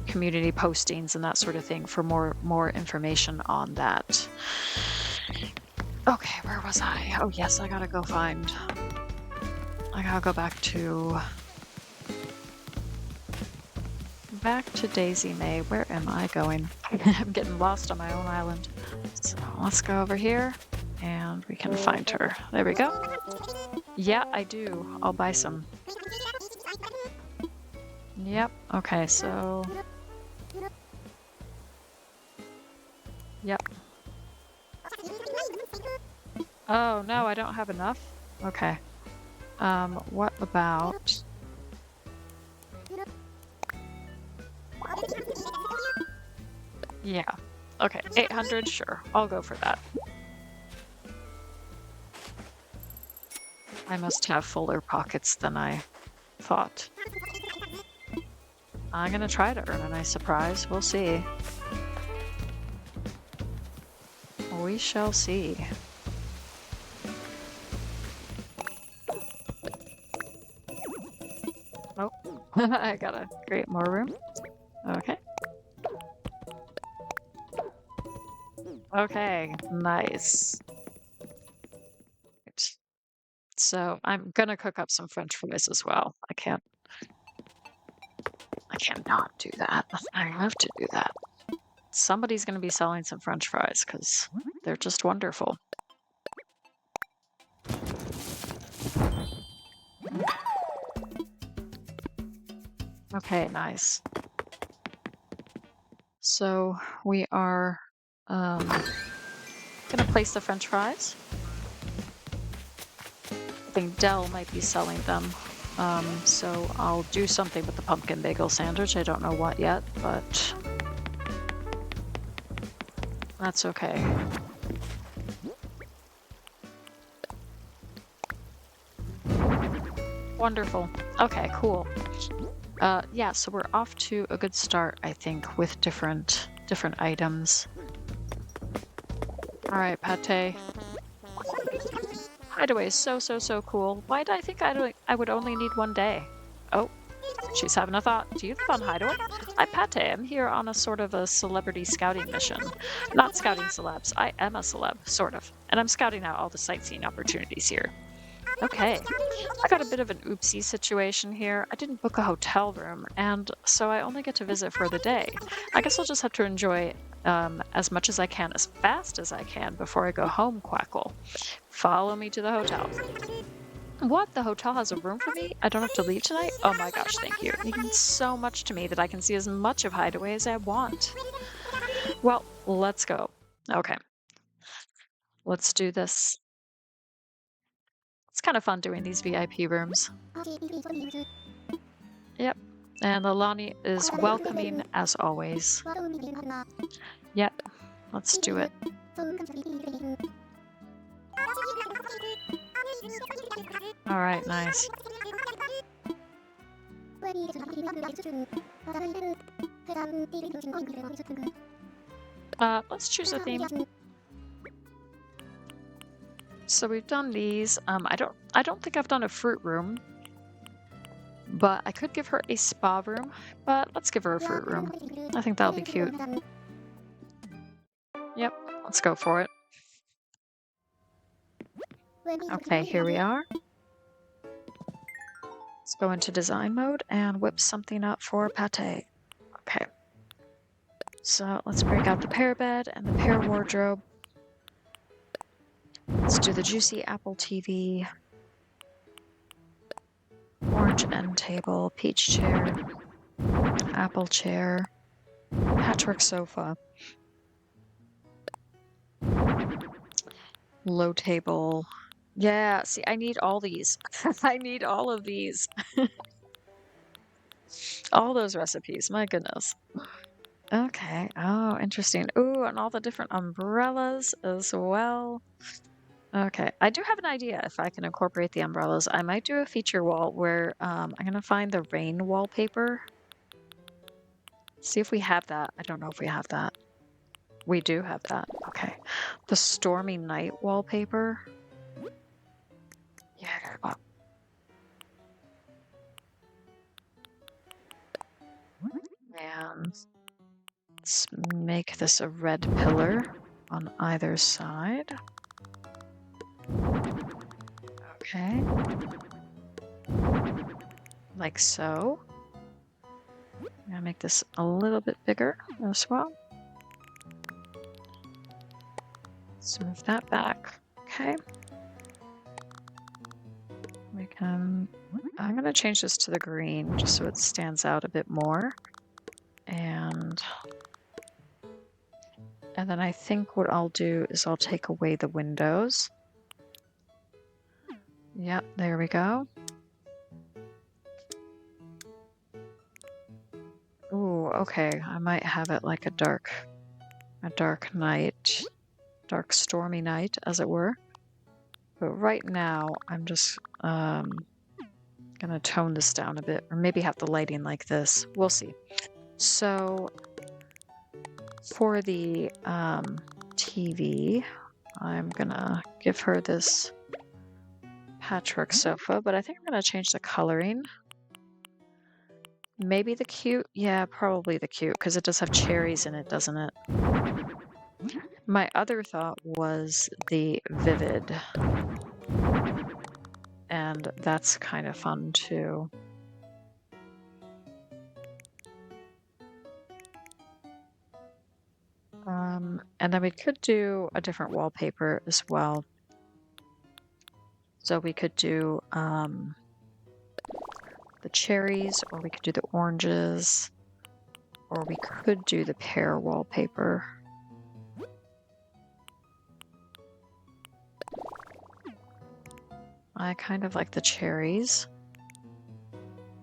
community postings and that sort of thing for more information on that. Okay, where was I? Oh yes, I gotta go back to Daisy May. Where am I going? I'm getting lost on my own island. So let's go over here and we can find her. There we go. Yeah, I do. I'll buy some. Yep. Okay, so... Yep. Oh, no, I don't have enough? Okay. What about... Yeah. Okay, 800, sure. I'll go for that. I must have fuller pockets than I thought. I'm gonna try to earn a nice surprise. We'll see. We shall see. Oh, I gotta create more room. Okay. Okay, nice. Right. So I'm gonna cook up some French fries as well. I can't not do that. I have to do that. Somebody's gonna be selling some French fries because they're just wonderful. Okay, nice. So we are gonna place the French fries. I think Dell might be selling them. So I'll do something with the pumpkin bagel sandwich. I don't know what yet, but that's okay. Wonderful. Okay, cool. Yeah, so we're off to a good start, I think, with different items. All right, Pate. Hideaway is so cool. Why did I think I would only need 1 day? Oh, she's having a thought. Do you live on Hideaway? I'm Pate. I'm here on a sort of a celebrity scouting mission. Not scouting celebs. I am a celeb, sort of. And I'm scouting out all the sightseeing opportunities here. Okay, I got a bit of an oopsie situation here. I didn't book a hotel room, and so I only get to visit for the day. I guess I'll just have to enjoy as much as I can, as fast as I can before I go home, Quackle. Follow me to the hotel. What? The hotel has a room for me? I don't have to leave tonight? Oh my gosh, thank you. It means so much to me that I can see as much of Hideaway as I want. Well, let's go. Okay, let's do this. It's kind of fun doing these VIP rooms. Yep. And Alani is welcoming as always. Yep. Let's do it. All right, nice. Let's choose a theme. So we've done these. I don't think I've done a fruit room. But I could give her a spa room, but let's give her a fruit room. I think that'll be cute. Yep, let's go for it. Okay, here we are. Let's go into design mode and whip something up for Pate. Okay. So let's break out the pear bed and the pear wardrobe. Let's do the juicy apple TV. Orange end table, peach chair, apple chair, patchwork sofa. Low table. Yeah, see, I need all these. I need all of these. All those recipes, my goodness. Okay. Oh, interesting. Ooh, and all the different umbrellas as well. Okay. I do have an idea if I can incorporate the umbrellas. I might do a feature wall where I'm going to find the rain wallpaper. See if we have that. I don't know if we have that. We do have that. Okay. The stormy night wallpaper. Yeah. And let's make this a red pillar on either side. Okay. Like so. I'm gonna make this a little bit bigger as well. Let's move that back. Okay. We can, I'm gonna change this to the green just so it stands out a bit more. And then I think what I'll do is I'll take away the windows. Yep, there we go. Ooh, okay. I might have it like a dark night, dark stormy night, as it were. But right now, I'm just gonna tone this down a bit, or maybe have the lighting like this. We'll see. So for the TV, I'm gonna give her this patchwork sofa, but I think I'm gonna change the coloring. Maybe the cute? Yeah, probably the cute, because it does have cherries in it, doesn't it? My other thought was the vivid. And that's kind of fun too. And then we could do a different wallpaper as well. So we could do the cherries, or we could do the oranges, or we could do the pear wallpaper. I kind of like the cherries,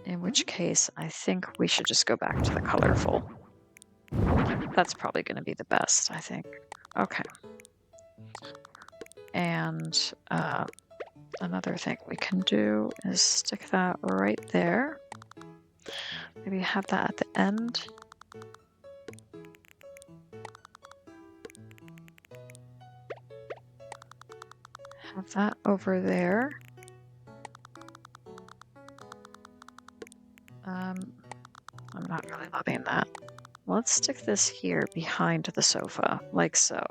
in which case I think we should just go back to the colorful. That's probably going to be the best, I think. Okay. And another thing we can do is stick that right there. Maybe have that at the end. Have that over there. I'm not really loving that. Let's stick this here behind the sofa, like so.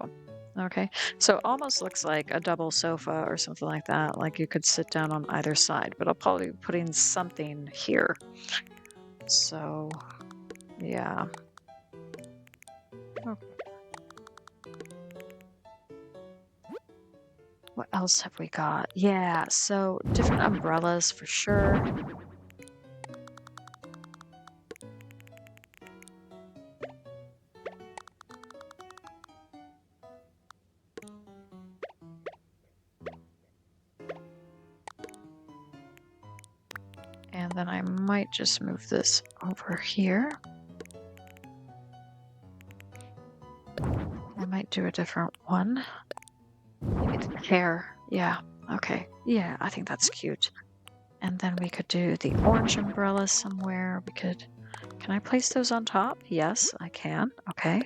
Okay, so almost looks like a double sofa or something like that. Like you could sit down on either side, but I'll probably be putting something here. So, yeah. Okay. What else have we got? Yeah, so different umbrellas for sure. And then I might just move this over here. I might do a different one. Maybe the hair. Yeah, okay. Yeah, I think that's cute. And then we could do the orange umbrella somewhere. We could. Can I place those on top? Yes, I can. Okay.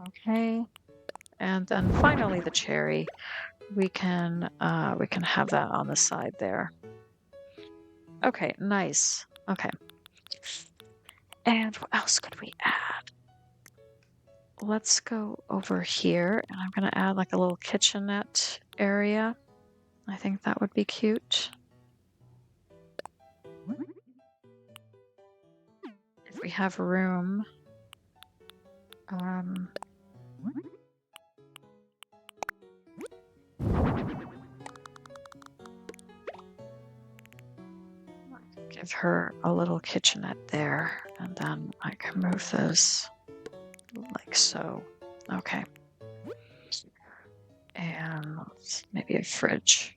Okay. And then finally the cherry. We can have that on the side there. Okay, nice. Okay. And what else could we add? Let's go over here, and I'm gonna add like a little kitchenette area. I think that would be cute. If we have room. Give her a little kitchenette there, and then I can move those like so. Okay. And maybe a fridge.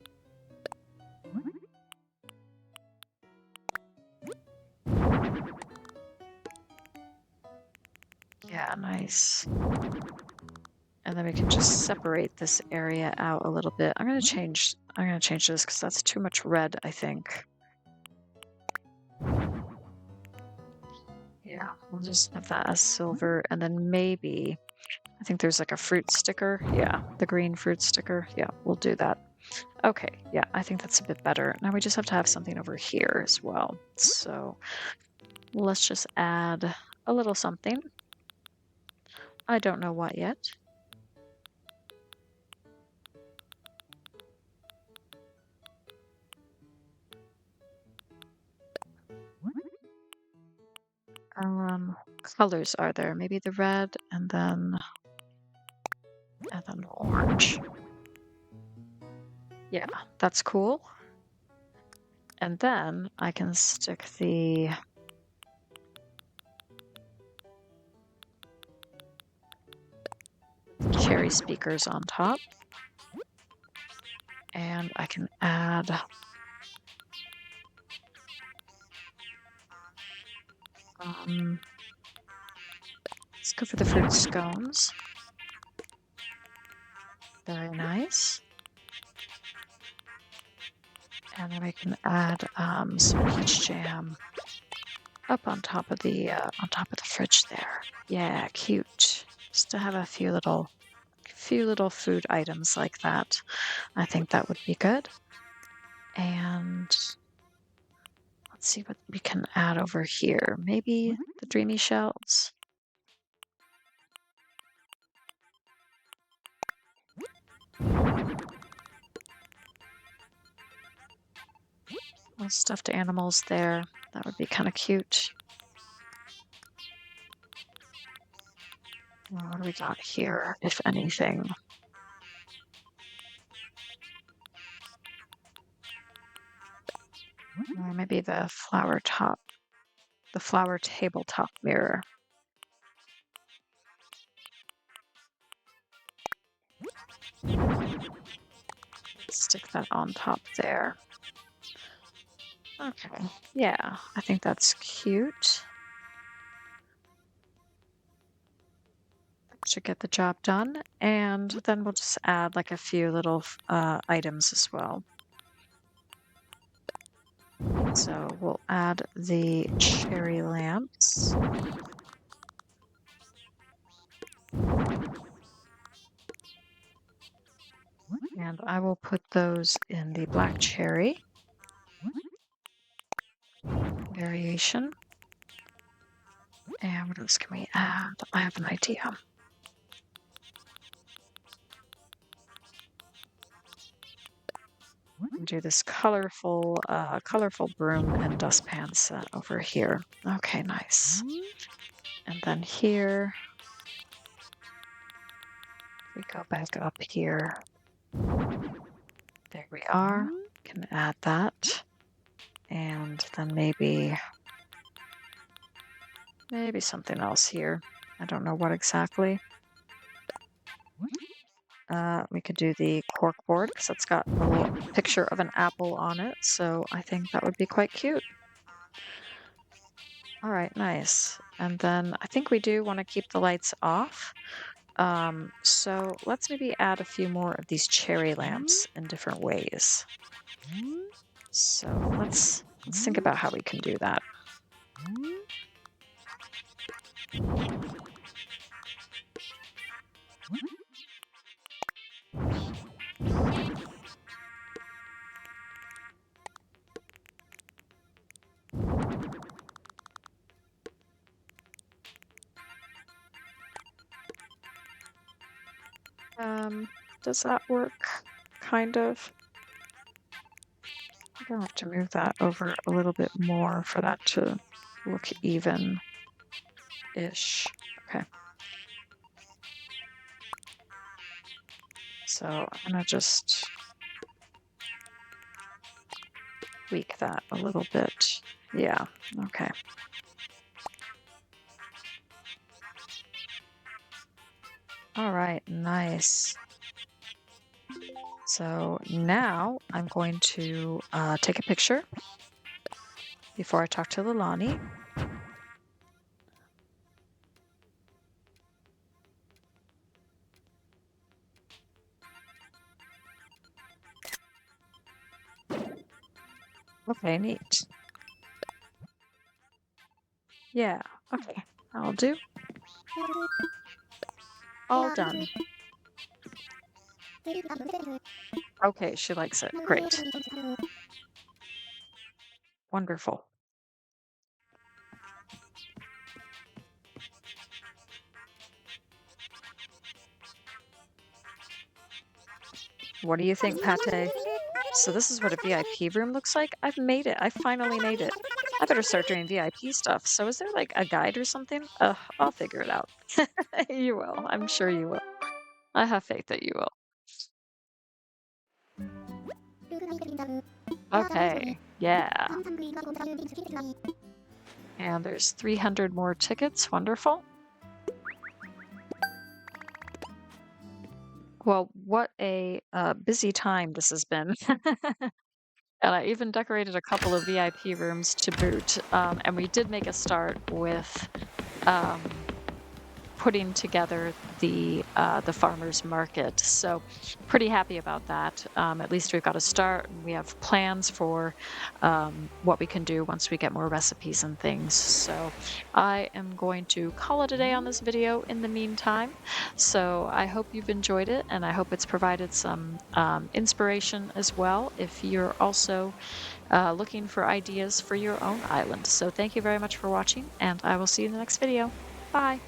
Yeah, nice. And then we can just separate this area out a little bit. I'm gonna change this because that's too much red, I think. Yeah, we'll just have that as silver, and then maybe I think there's like a fruit sticker. Yeah, the green fruit sticker. Yeah, we'll do that. Okay, yeah, I think that's a bit better. Now we just have to have something over here as well. So let's just add a little something. I don't know what yet. Colors are there? Maybe the red and then the orange. Yeah, that's cool. And then I can stick the cherry speakers on top. And I can add let's go for the fruit scones. Very nice. And then we can add some peach jam up on top of the fridge there. Yeah, cute. Just to have a few little food items like that. I think that would be good. And let's see what we can add over here. Maybe the dreamy shells. Little stuffed animals there. That would be kind of cute. What do we got here, if anything? Maybe the flower tabletop mirror. Stick that on top there. Okay, yeah, I think that's cute. Should get the job done. And then we'll just add like a few little items as well. So we'll add the cherry lamps. And I will put those in the black cherry variation. And what else can we add? I have an idea. Do this colorful broom and dustpan set over here. Okay, nice. And then here, we go back up here. There we are. Can add that. And then maybe something else here. I don't know what exactly. We could do the cork board because it's got a little picture of an apple on it. So I think that would be quite cute. All right, nice. And then I think we do want to keep the lights off. So let's maybe add a few more of these cherry lamps in different ways. So let's think about how we can do that. Does that work? Kind of. I'm gonna have to move that over a little bit more for that to look even-ish. Okay. So I'm gonna just tweak that a little bit. Yeah, okay. All right, nice. So now I'm going to take a picture before I talk to Lilani. Okay, neat. Yeah, okay, I'll do. All done. Okay, she likes it. Great. Wonderful. What do you think, Pate? So this is what a VIP room looks like. I've made it. I finally made it. I better start doing VIP stuff. So is there like a guide or something? I'll figure it out. You will. I'm sure you will. I have faith that you will. Okay. Yeah. And there's 300 more tickets. Wonderful. Well, what a busy time this has been. And I even decorated a couple of VIP rooms to boot. And we did make a start with um, putting together the farmers market. So pretty happy about that. At least we've got a start, and we have plans for what we can do once we get more recipes and things. So I am going to call it a day on this video in the meantime. So I hope you've enjoyed it, and I hope it's provided some inspiration as well if you're also looking for ideas for your own island. So thank you very much for watching, and I will see you in the next video. Bye!